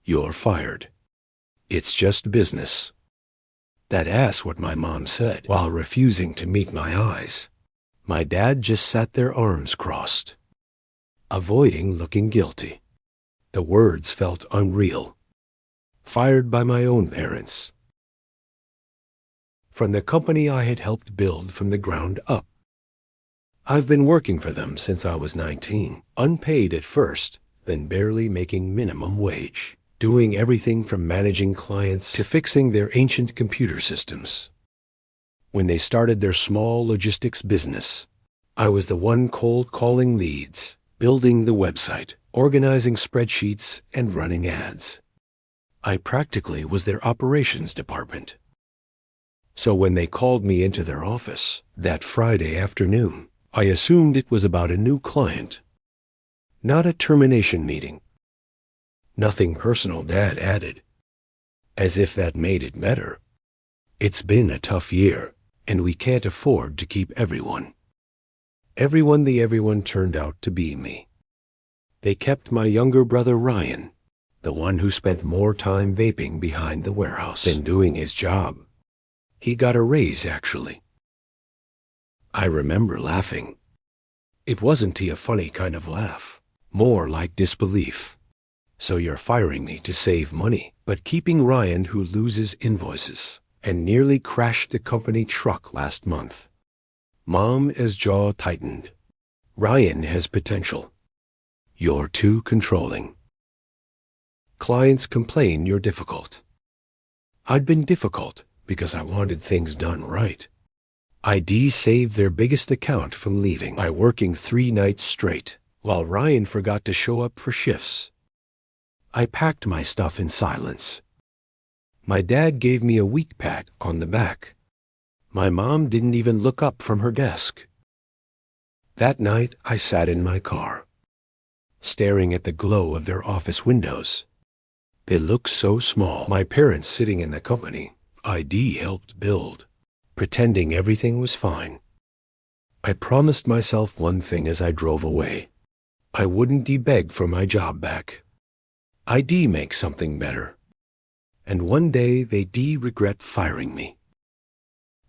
"You're fired. It's just business." That's what my mom said while refusing to meet my eyes. My dad just sat there, arms crossed, avoiding looking guilty. The words felt unreal. Fired by my own parents. From the company I had helped build from the ground up. I've been working for them since I was 19, unpaid at first, then barely making minimum wage, doing everything from managing clients to fixing their ancient computer systems. When they started their small logistics business, I was the one cold calling leads, building the website, organizing spreadsheets, and running ads. I practically was their operations department. So when they called me into their office that Friday afternoon, I assumed it was about a new client, not a termination meeting. Nothing personal, Dad added, as if that made it better. It's been a tough year, and we can't afford to keep everyone. Everyone turned out to be me. They kept my younger brother Ryan, the one who spent more time vaping behind the warehouse than doing his job. He got a raise, actually. I remember laughing. It wasn't a funny kind of laugh, more like disbelief. So you're firing me to save money, but keeping Ryan, who loses invoices and nearly crashed the company truck last month. Mom's jaw tightened. Ryan has potential. You're too controlling. Clients complain you're difficult. I'd been difficult because I wanted things done right. AITA saved their biggest account from leaving by working 3 nights straight, while Ryan forgot to show up for shifts. I packed my stuff in silence. My dad gave me a weak pat on the back. My mom didn't even look up from her desk. That night, I sat in my car, staring at the glow of their office windows. They looked so small. My parents sitting in the company AITA helped build, pretending everything was fine. I promised myself one thing as I drove away. I wouldn't beg for my job back. AITA make something better. And one day they regret firing me.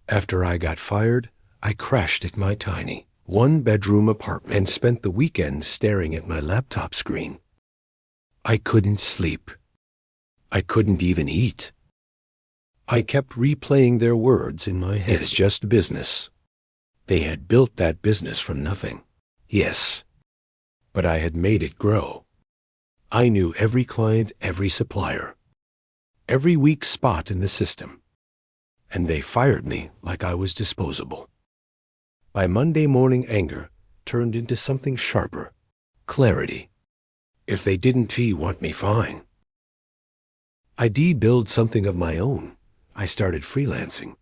After I got fired, I crashed at my tiny, 1-bedroom apartment and spent the weekend staring at my laptop screen. I couldn't sleep. I couldn't even eat. I kept replaying their words in my head. It's just business. They had built that business from nothing. Yes. But I had made it grow. I knew every client, every supplier, every weak spot in the system. And they fired me like I was disposable. By Monday morning, anger turned into something sharper. Clarity. If they didn't want me, fine. I build something of my own. I started freelancing,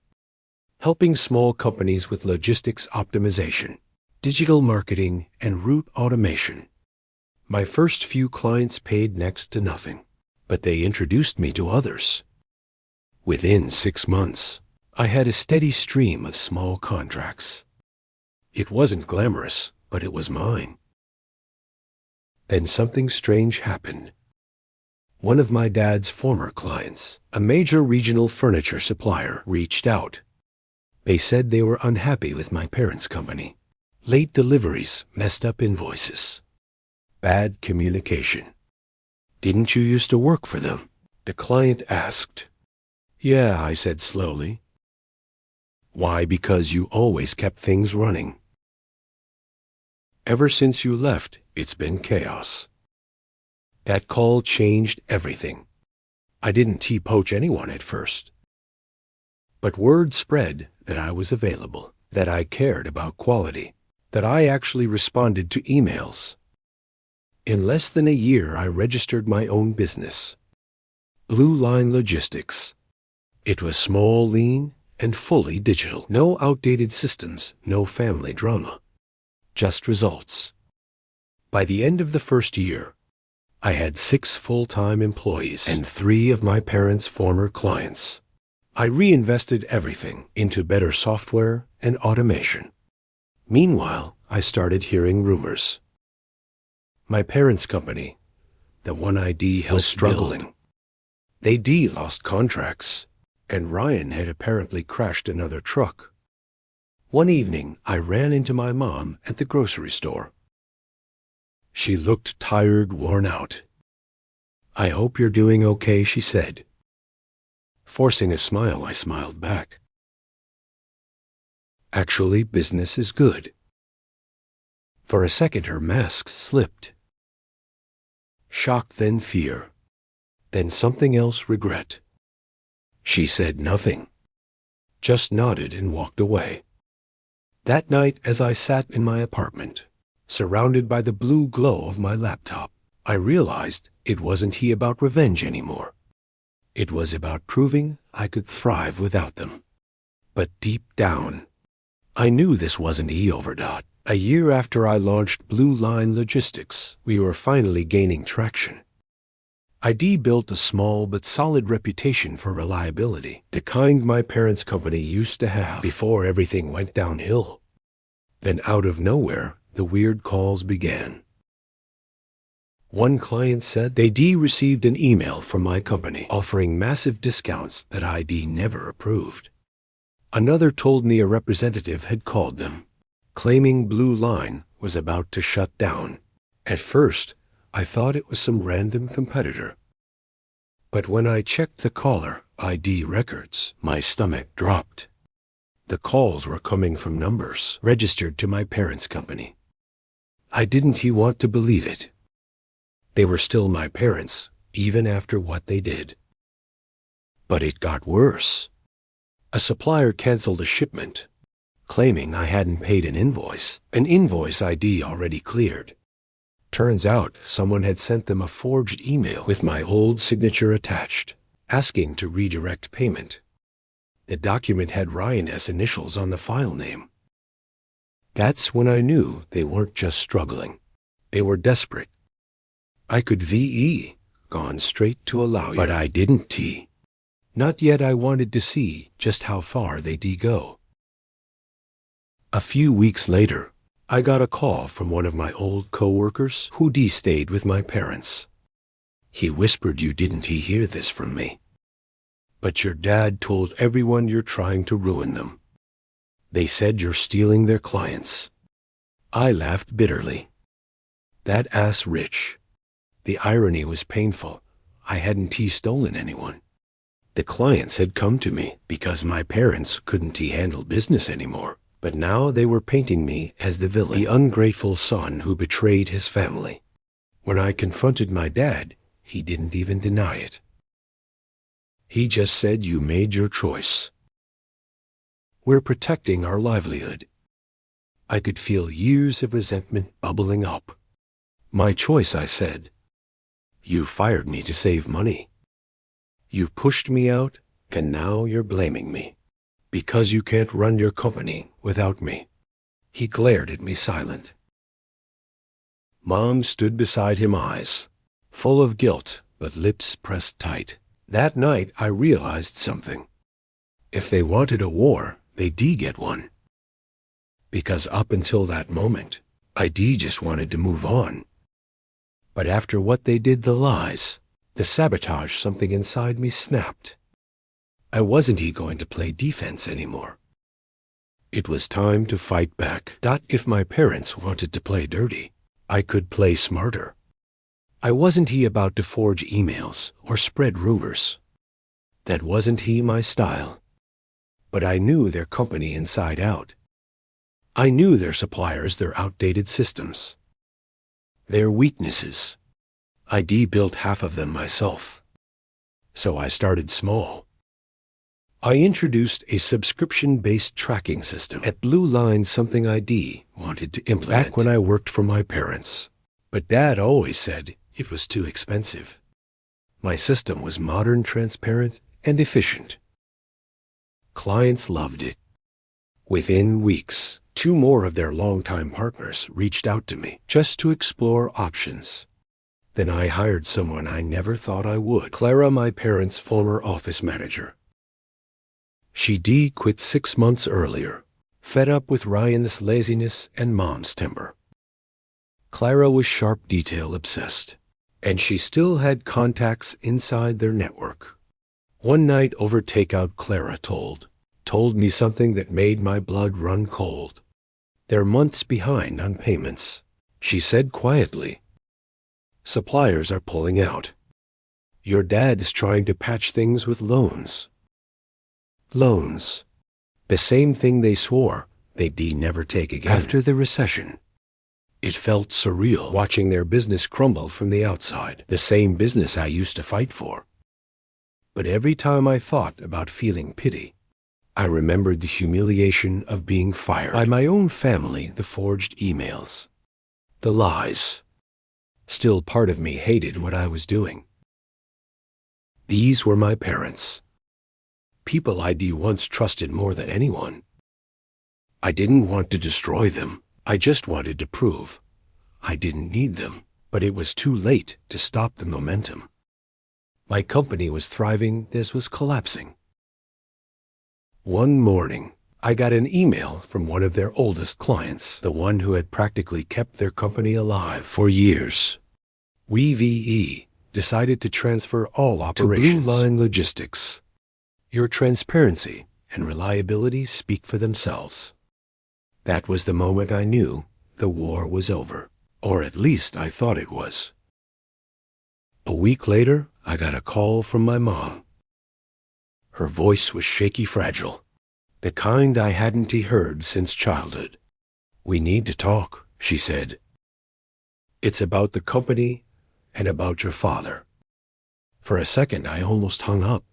helping small companies with logistics optimization, digital marketing, and route automation. My first few clients paid next to nothing, but they introduced me to others. Within 6 months, I had a steady stream of small contracts. It wasn't glamorous, but it was mine. Then something strange happened. One of my dad's former clients, a major regional furniture supplier, reached out. They said they were unhappy with my parents' company. Late deliveries, messed up invoices, bad communication. Didn't you used to work for them? The client asked. Yeah, I said slowly. Why? Because you always kept things running. Ever since you left, it's been chaos. That call changed everything. I didn't poach anyone at first. But word spread that I was available, that I cared about quality, that I actually responded to emails. In less than a year, I registered my own business, Blue Line Logistics. It was small, lean, and fully digital. No outdated systems, no family drama, just results. By the end of the first year, I had 6 full-time employees and 3 of my parents' former clients. I reinvested everything into better software and automation. Meanwhile, I started hearing rumors. My parents' company, the one AITA helped, was struggling. They lost contracts, and Ryan had apparently crashed another truck. One evening, I ran into my mom at the grocery store. She looked tired, worn out. "I hope you're doing okay," she said. Forcing a smile, I smiled back. "Actually, business is good." For a second, her mask slipped. Shock, then fear, then something else, regret. She said nothing, just nodded and walked away. That night, as I sat in my apartment, surrounded by the blue glow of my laptop, I realized it wasn't about revenge anymore. It was about proving I could thrive without them. But deep down, I knew this wasn't overdot. A year after I launched Blue Line Logistics, we were finally gaining traction. ID built a small but solid reputation for reliability, the kind my parents' company used to have before everything went downhill. Then out of nowhere, the weird calls began. One client said they'd received an email from my company offering massive discounts that ID never approved. Another told me a representative had called them, claiming Blue Line was about to shut down. At first, I thought it was some random competitor. But when I checked the caller ID records, my stomach dropped. The calls were coming from numbers registered to my parents' company. I didn't want to believe it. They were still my parents, even after what they did. But it got worse. A supplier canceled a shipment, claiming I hadn't paid an invoice ID already cleared. Turns out someone had sent them a forged email with my old signature attached, asking to redirect payment. The document had Ryan's initials on the file name. That's when I knew they weren't just struggling. They were desperate. I could gone straight to a lawyer, but I didn't T. Not yet. I wanted to see just how far they'd go. A few weeks later, I got a call from one of my old co-workers who'd stayed with my parents. He whispered, "You didn't hear this from me, but your dad told everyone you're trying to ruin them. They said you're stealing their clients." I laughed bitterly. That ass Rich. The irony was painful. I hadn't stolen anyone. The clients had come to me because my parents couldn't handle business anymore. But now they were painting me as the villain, the ungrateful son who betrayed his family. When I confronted my dad, he didn't even deny it. He just said, "You made your choice. We're protecting our livelihood." I could feel years of resentment bubbling up. "My choice," I said. "You fired me to save money. You pushed me out, and now you're blaming me because you can't run your company without me." He glared at me, silent. Mom stood beside him, eyes full of guilt but lips pressed tight. That night I realized something. If they wanted a war, they'd get one. Because up until that moment, ID just wanted to move on. But after what they did, the lies, the sabotage, something inside me snapped. I wasn't going to play defense anymore. It was time to fight back. If my parents wanted to play dirty, I could play smarter. I wasn't about to forge emails or spread rumors. That wasn't my style. But I knew their company inside out. I knew their suppliers, their outdated systems, their weaknesses. ID built half of them myself. So I started small. I introduced a subscription-based tracking system at Blue Line, something ID wanted to implement back when I worked for my parents. But Dad always said it was too expensive. My system was modern, transparent, and efficient. Clients loved it. Within weeks, 2 more of their longtime partners reached out to me just to explore options. Then I hired someone I never thought I would, Clara, my parents' former office manager. She quit 6 months earlier, fed up with Ryan's laziness and Mom's temper. Clara was sharp, detail obsessed, and she still had contacts inside their network. One night over takeout, Clara told me something that made my blood run cold. They're months behind on payments. She said quietly, suppliers are pulling out. Your dad is trying to patch things with loans. Loans. The same thing they swore they'd never take again. After the recession, it felt surreal watching their business crumble from the outside. The same business I used to fight for. But every time I thought about feeling pity, I remembered the humiliation of being fired by my own family, the forged emails, the lies. Still, part of me hated what I was doing. These were my parents. People I'd once trusted more than anyone. I didn't want to destroy them. I just wanted to prove I didn't need them. But it was too late to stop the momentum. My company was thriving, theirs was collapsing. One morning, I got an email from one of their oldest clients, the one who had practically kept their company alive for years. We VE decided to transfer all operations to Blue Line Logistics. Your transparency and reliability speak for themselves. That was the moment I knew the war was over, or at least I thought it was. A week later, I got a call from my mom. Her voice was shaky, fragile, the kind I hadn't heard since childhood. We need to talk, she said. It's about the company and about your father. For a second, I almost hung up.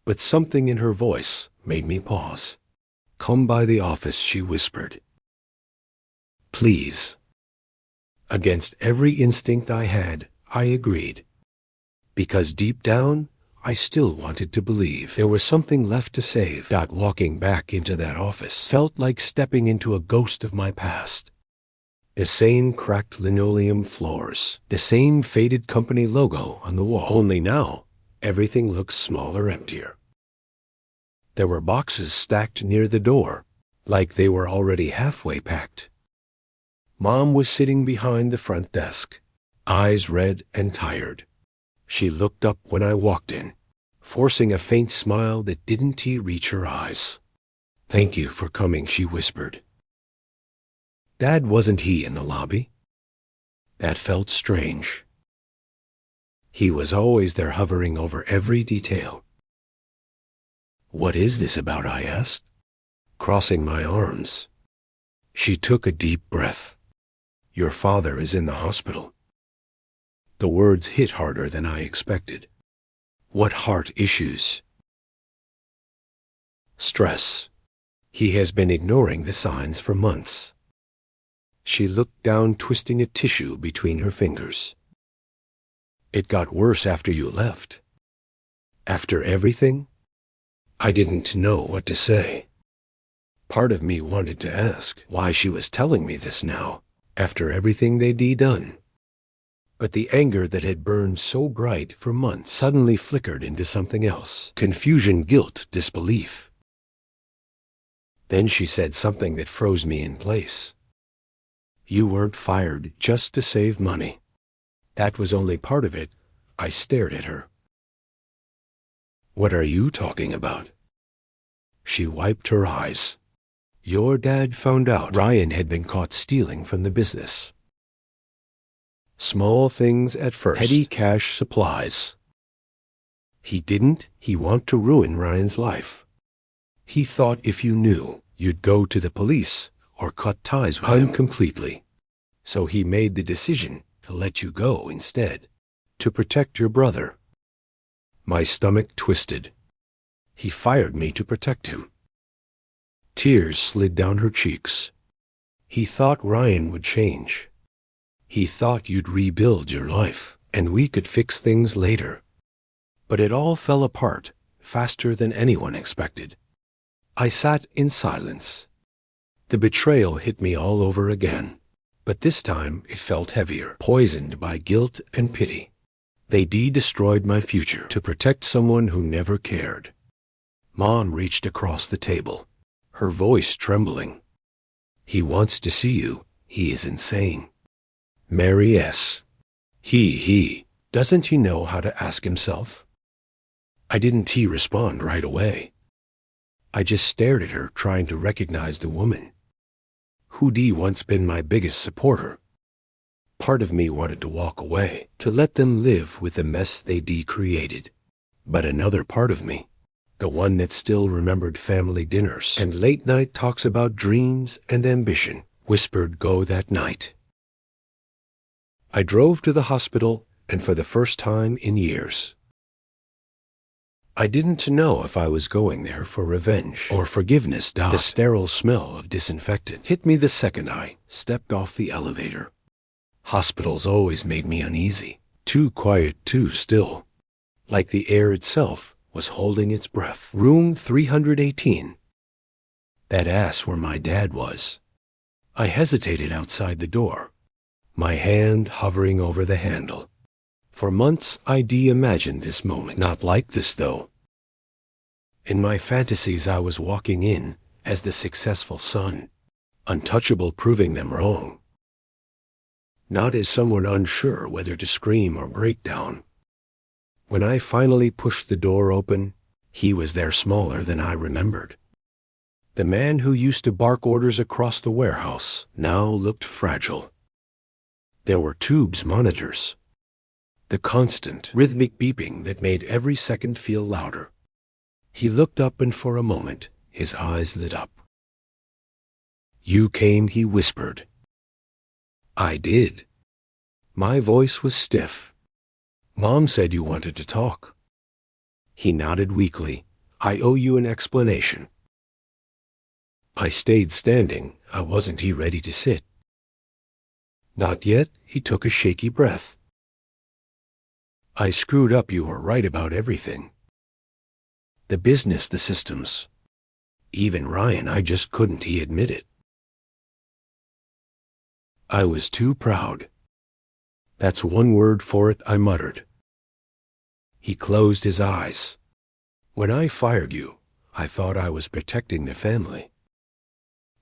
But something in her voice made me pause. Come by the office, she whispered. Please. Against every instinct I had, I agreed. Because deep down, I still wanted to believe there was something left to save. Walking back into that office felt like stepping into a ghost of my past. The same cracked linoleum floors, the same faded company logo on the wall. Only now, everything looked smaller, emptier. There were boxes stacked near the door, like they were already halfway packed. Mom was sitting behind the front desk, eyes red and tired. She looked up when I walked in, forcing a faint smile that didn't reach her eyes. Thank you for coming, she whispered. Dad, wasn't he in the lobby? That felt strange. He was always there, hovering over every detail. What is this about? I asked, crossing my arms. She took a deep breath. Your father is in the hospital. The words hit harder than I expected. What heart issues? Stress. He has been ignoring the signs for months. She looked down, twisting a tissue between her fingers. It got worse after you left. After everything? I didn't know what to say. Part of me wanted to ask why she was telling me this now, after everything they'd done. But the anger that had burned so bright for months suddenly flickered into something else. Confusion, guilt, disbelief. Then she said something that froze me in place. You weren't fired just to save money. That was only part of it. I stared at her. What are you talking about? She wiped her eyes. Your dad found out Ryan had been caught stealing from the business. Small things at first. Petty cash supplies. He didn't. He wanted to ruin Ryan's life. He thought if you knew, you'd go to the police or cut ties with him completely. So he made the decision to let you go instead, to protect your brother. My stomach twisted. He fired me to protect him. Tears slid down her cheeks. He thought Ryan would change. He thought you'd rebuild your life, and we could fix things later. But it all fell apart faster than anyone expected. I sat in silence. The betrayal hit me all over again, but this time it felt heavier, poisoned by guilt and pity. They destroyed my future to protect someone who never cared. Mom reached across the table, her voice trembling. He wants to see you. He is insane. Mary S. He. Doesn't he know how to ask himself? I didn't respond right away. I just stared at her, trying to recognize the woman who'd once been my biggest supporter. Part of me wanted to walk away, to let them live with the mess they'd created. But another part of me, the one that still remembered family dinners and late-night talks about dreams and ambition, whispered go that night. I drove to the hospital, and for the first time in years, I didn't know if I was going there for revenge or forgiveness. The sterile smell of disinfectant hit me the second I stepped off the elevator. Hospitals always made me uneasy, too quiet, too still, like the air itself was holding its breath. Room 318. That ass where my dad was. I hesitated outside the door, my hand hovering over the handle. For months I'd imagined this moment. Not like this, though. In my fantasies I was walking in as the successful son, untouchable, proving them wrong. Not as someone unsure whether to scream or break down. When I finally pushed the door open, he was there, smaller than I remembered. The man who used to bark orders across the warehouse now looked fragile. There were tubes, monitors, the constant rhythmic beeping that made every second feel louder. He looked up, and for a moment his eyes lit up. "You came," he whispered. I did. My voice was stiff. "Mom said you wanted to talk." He nodded weakly. "I owe you an explanation." I stayed standing. I wasn't ready to sit. "Not yet." He took a shaky breath. "I screwed up. You were right about everything. The business, the systems. Even Ryan, I just couldn't admit it. I was too proud." "That's one word for it," I muttered. He closed his eyes. "When I fired you, I thought I was protecting the family.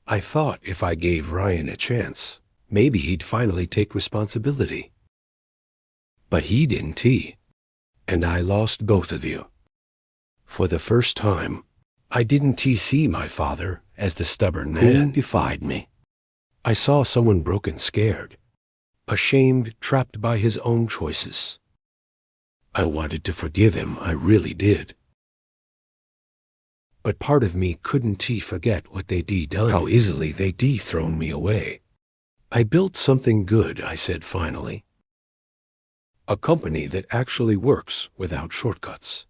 I thought if I gave Ryan a chance, maybe he'd finally take responsibility. But he didn't, and I lost both of you. For the first time, I didn't see my father as the stubborn man who defied me. I saw someone broken, scared, ashamed, trapped by his own choices. I wanted to forgive him, I really did. But part of me couldn't forget what they'd done, how easily they'd thrown me away. "I built something good," I said finally. "A company that actually works without shortcuts.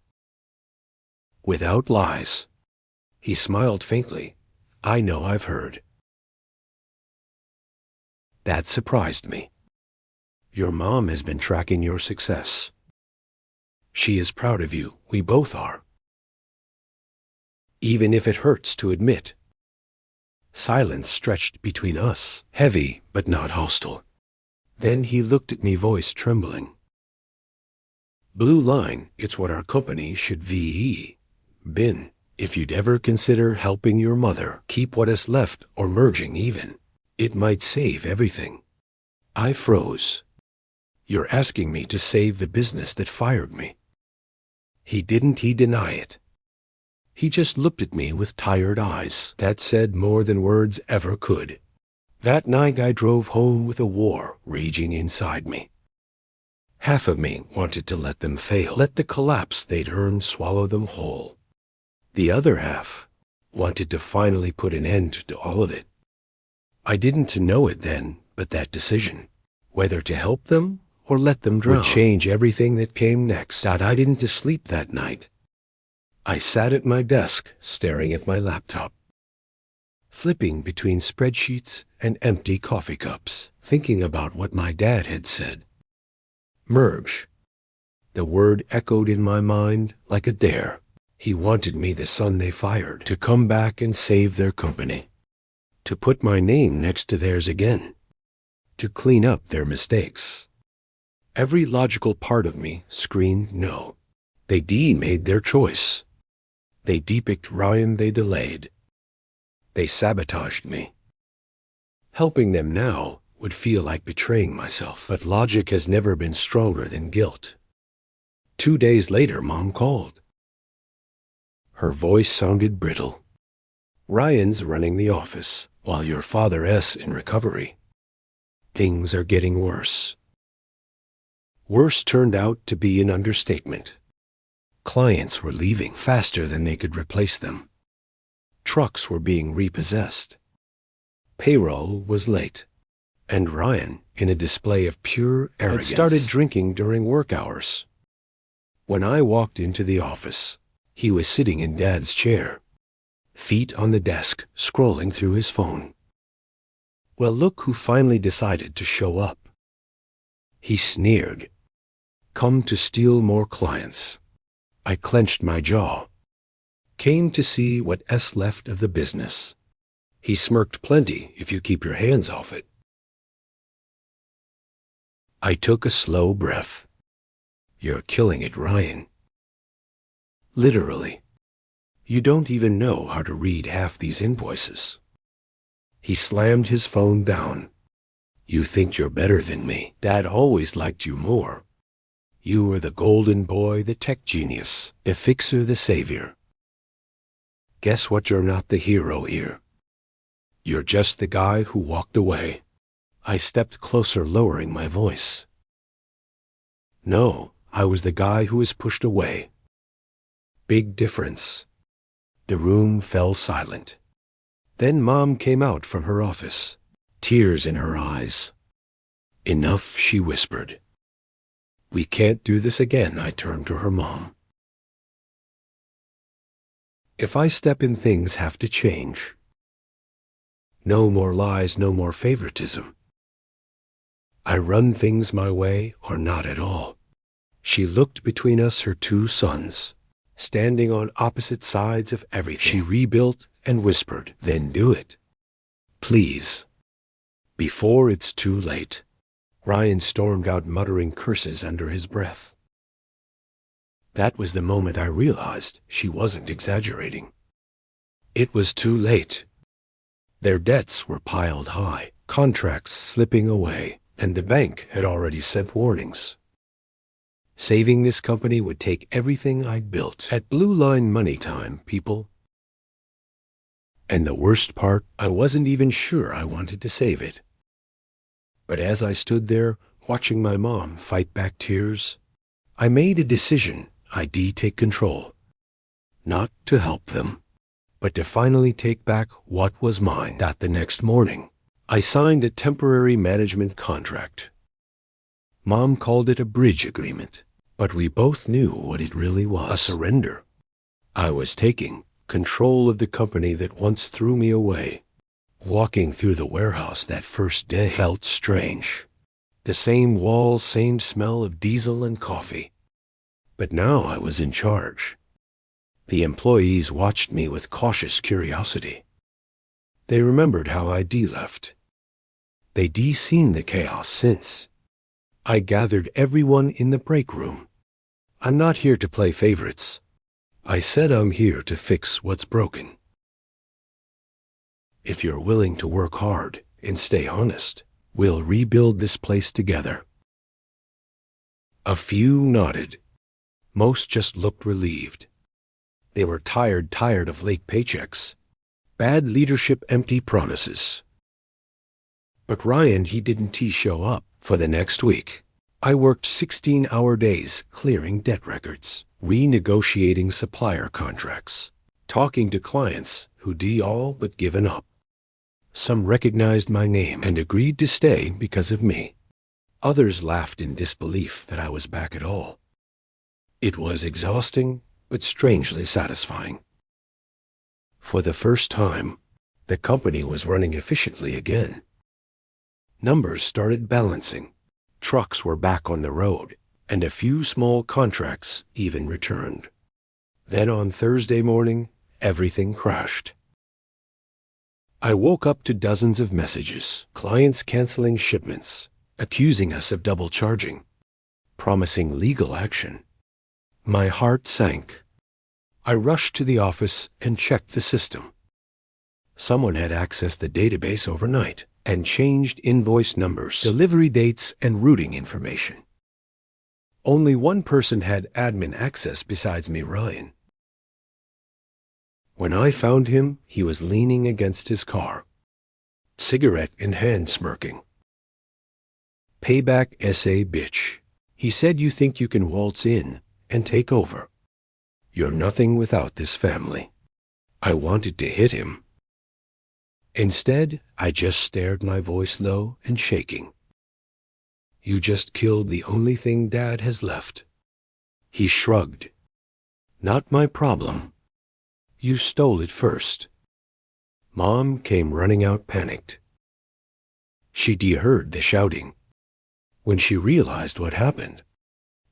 Without lies." He smiled faintly. "I know, I've heard." That surprised me. "Your mom has been tracking your success. She is proud of you. We both are. Even if it hurts to admit." Silence stretched between us, heavy but not hostile. Then he looked at me, voice trembling. "Blue line, it's what our company should been. If you'd ever consider helping your mother keep what is left, or merging even, it might save everything." I froze. "You're asking me to save the business that fired me?" He didn't deny it. He just looked at me with tired eyes that said more than words ever could. That night I drove home with a war raging inside me. Half of me wanted to let them fail, let the collapse they'd earned swallow them whole. The other half wanted to finally put an end to all of it. I didn't know it then, but that decision, whether to help them or let them drown, would change everything that came next. I didn't sleep that night. I sat at my desk, staring at my laptop, flipping between spreadsheets and empty coffee cups, thinking about what my dad had said. Merge. The word echoed in my mind like a dare. He wanted me, the son they fired, to come back and save their company, to put my name next to theirs again, to clean up their mistakes. Every logical part of me screamed no. They made their choice. They depicked Ryan, they delayed. They sabotaged me. Helping them now would feel like betraying myself, but logic has never been stronger than guilt. 2 days later, Mom called. Her voice sounded brittle. "Ryan's running the office, while your father's in recovery. Things are getting worse." Worse turned out to be an understatement. Clients were leaving faster than they could replace them. Trucks were being repossessed. Payroll was late. And Ryan, in a display of pure arrogance, had started drinking during work hours. When I walked into the office, he was sitting in Dad's chair, feet on the desk, scrolling through his phone. Well, look who finally decided to show up. He sneered. "Come to steal more clients." I clenched my jaw. "Came to see what's left of the business." He smirked. "Plenty if you keep your hands off it." I took a slow breath. "You're killing it, Ryan. Literally. You don't even know how to read half these invoices." He slammed his phone down. "You think you're better than me. Dad always liked you more. You were the golden boy, the tech genius, the fixer, the savior. Guess what? You're not the hero here. You're just the guy who walked away." I stepped closer, lowering my voice. "No, I was the guy who was pushed away." Big difference. The room fell silent. Then Mom came out from her office, tears in her eyes. "Enough," she whispered. "We can't do this again." I turned to her mom. "If I step in, things have to change. No more lies, no more favoritism. I run things my way or not at all." She looked between us, her two sons, standing on opposite sides of everything. She rebuilt and whispered, "Then do it. Please. Before it's too late." Ryan stormed out, muttering curses under his breath. That was the moment I realized she wasn't exaggerating. It was too late. Their debts were piled high, contracts slipping away, and the bank had already sent warnings. Saving this company would take everything I'd built. At Blue Line money time, people. And the worst part, I wasn't even sure I wanted to save it. But as I stood there, watching my mom fight back tears, I made a decision. I'd take control. Not to help them, but to finally take back what was mine. That the next morning, I signed a temporary management contract. Mom called it a bridge agreement, but we both knew what it really was. A surrender. I was taking control of the company that once threw me away. Walking through the warehouse that first day felt strange. The same walls, same smell of diesel and coffee. But now I was in charge. The employees watched me with cautious curiosity. They remembered how I'd left. They'd seen the chaos since. I gathered everyone in the break room. "I'm not here to play favorites. I said I'm here to fix what's broken. If you're willing to work hard and stay honest, we'll rebuild this place together." A few nodded. Most just looked relieved. They were tired of late paychecks, bad leadership, empty promises. But Ryan, he didn't show up. For the next week, I worked 16-hour days clearing debt records, renegotiating supplier contracts, talking to clients who'd all but given up. Some recognized my name and agreed to stay because of me. Others laughed in disbelief that I was back at all. It was exhausting, but strangely satisfying. For the first time, the company was running efficiently again. Numbers started balancing. Trucks were back on the road, and a few small contracts even returned. Then on Thursday morning, everything crashed. I woke up to dozens of messages, clients canceling shipments, accusing us of double charging, promising legal action. My heart sank. I rushed to the office and checked the system. Someone had accessed the database overnight and changed invoice numbers, delivery dates, and routing information. Only one person had admin access besides me, Ryan. When I found him, he was leaning against his car, cigarette in hand, smirking. Payback SA bitch. He said, you think you can waltz in and take over. You're nothing without this family. I wanted to hit him. Instead, I just stared, my voice low and shaking. You just killed the only thing Dad has left. He shrugged. Not my problem. You stole it first. Mom came running out, panicked. She'd heard the shouting. When she realized what happened,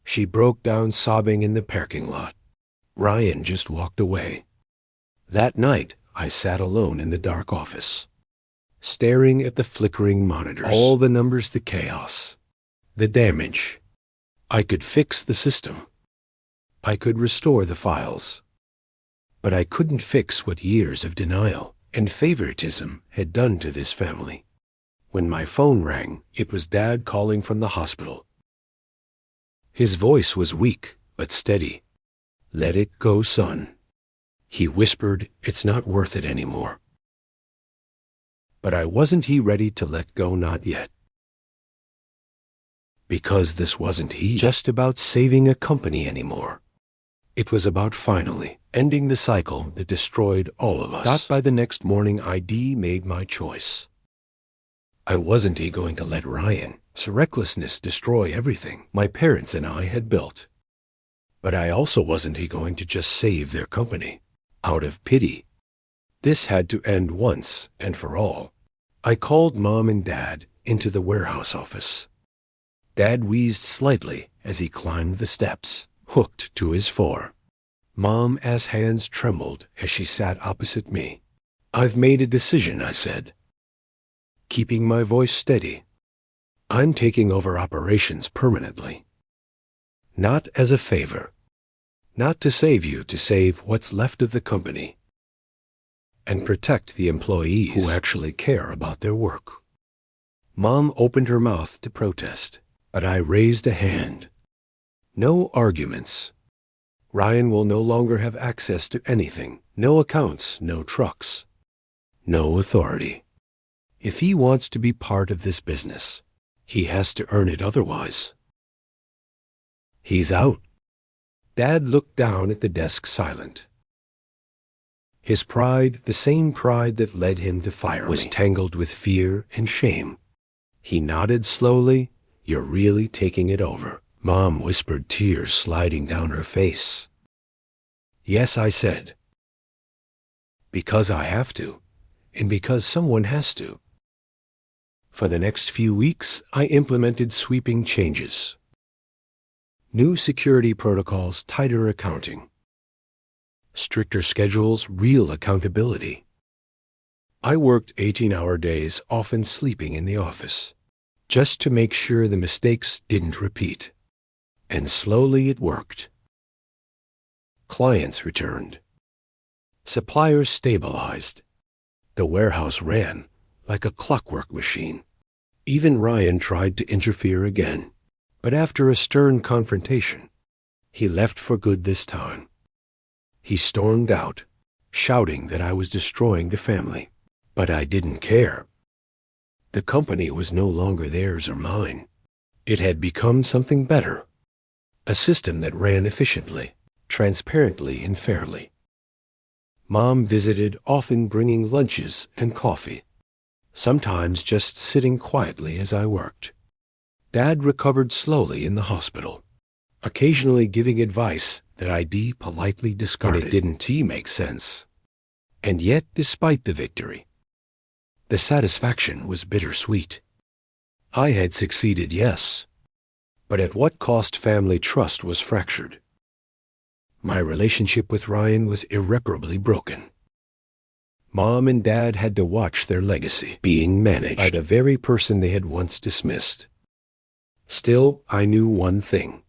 she broke down sobbing in the parking lot. Ryan just walked away. That night, I sat alone in the dark office, staring at the flickering monitors, all the numbers, the chaos, the damage. I could fix the system. I could restore the files. But I couldn't fix what years of denial and favoritism had done to this family. When my phone rang, it was Dad calling from the hospital. His voice was weak but steady. Let it go, son. He whispered, it's not worth it anymore. But I wasn't ready to let go, not yet. Because this wasn't just about saving a company anymore. It was about finally ending the cycle that destroyed all of us. Not by the next morning, I made my choice. I wasn't going to let Ryan's recklessness destroy everything my parents and I had built. But I also wasn't going to just save their company out of pity. This had to end once and for all. I called Mom and Dad into the warehouse office. Dad wheezed slightly as he climbed the steps, hooked to his fore. Mom's hands trembled as she sat opposite me. I've made a decision, I said, keeping my voice steady. I'm taking over operations permanently. Not as a favor. Not to save you, to save what's left of the company. And protect the employees who actually care about their work. Mom opened her mouth to protest, but I raised a hand. No arguments. Ryan will no longer have access to anything. No accounts, no trucks, no authority. If he wants to be part of this business, he has to earn it otherwise. He's out. Dad looked down at the desk, silent. His pride, the same pride that led him to fire me, was tangled with fear and shame. He nodded slowly. You're really taking it over. Mom whispered, tears sliding down her face. Yes, I said. Because I have to, and because someone has to. For the next few weeks, I implemented sweeping changes. New security protocols, tighter accounting, stricter schedules, real accountability. I worked 18-hour days, often sleeping in the office, just to make sure the mistakes didn't repeat. And slowly it worked. Clients returned. Suppliers stabilized. The warehouse ran like a clockwork machine. Even Ryan tried to interfere again, but after a stern confrontation, he left for good this time. He stormed out, shouting that I was destroying the family, but I didn't care. The company was no longer theirs or mine. It had become something better, a system that ran efficiently, transparently, and fairly. Mom visited, often bringing lunches and coffee, sometimes just sitting quietly as I worked. Dad recovered slowly in the hospital, occasionally giving advice that I politely discarded. It didn't make sense. And yet, despite the victory, the satisfaction was bittersweet. I had succeeded, yes, but at what cost? Family trust was fractured. My relationship with Ryan was irreparably broken. Mom and Dad had to watch their legacy being managed by the very person they had once dismissed. Still, I knew one thing.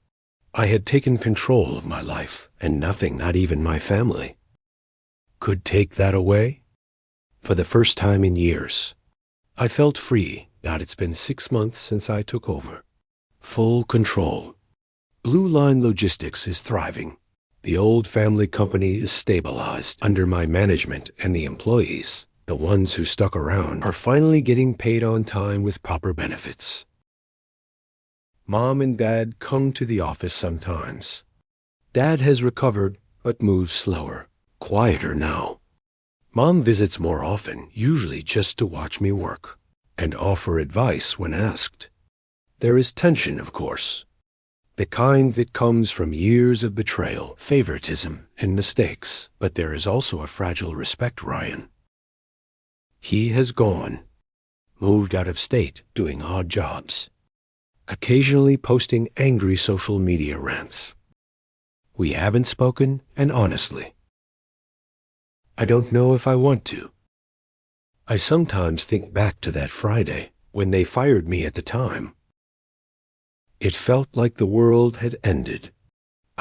I had taken control of my life, and nothing, not even my family, could take that away. For the first time in years, I felt free. God, it's been 6 months since I took over. Full control. Blue Line Logistics is thriving. The old family company is stabilized under my management, and the employees, the ones who stuck around, are finally getting paid on time with proper benefits. Mom and Dad come to the office sometimes. Dad has recovered, but moves slower, quieter now. Mom visits more often, usually just to watch me work, and offer advice when asked. There is tension, of course. The kind that comes from years of betrayal, favoritism, and mistakes. But there is also a fragile respect, Ryan. He has gone, moved out of state, doing odd jobs, occasionally posting angry social media rants. We haven't spoken, and honestly, I don't know if I want to. I sometimes think back to that Friday when they fired me at the time. It felt like the world had ended.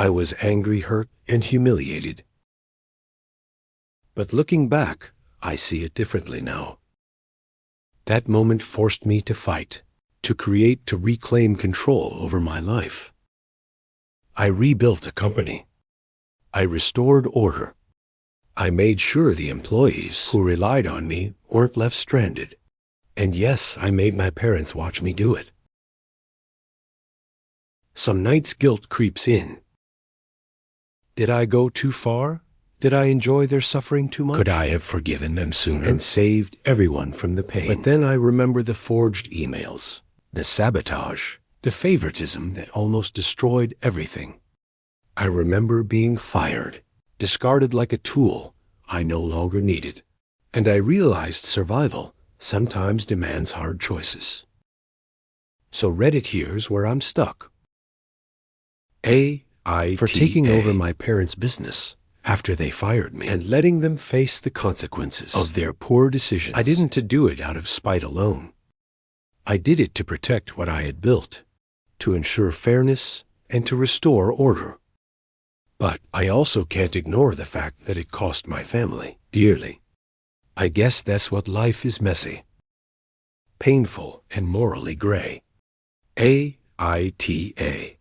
I was angry, hurt, and humiliated. But looking back, I see it differently now. That moment forced me to fight, to create, to reclaim control over my life. I rebuilt a company. I restored order. I made sure the employees who relied on me weren't left stranded. And yes, I made my parents watch me do it. Some nights guilt creeps in. Did I go too far? Did I enjoy their suffering too much? Could I have forgiven them sooner and saved everyone from the pain? But then I remember the forged emails, the sabotage, the favoritism that almost destroyed everything. I remember being fired, discarded like a tool I no longer needed. And I realized survival sometimes demands hard choices. So Reddit here's where I'm stuck. AITA. For taking over my parents' business after they fired me and letting them face the consequences of their poor decisions. I didn't do it out of spite alone. I did it to protect what I had built, to ensure fairness, and to restore order. But I also can't ignore the fact that it cost my family dearly. I guess that's what life is: messy, painful, and morally gray. AITA.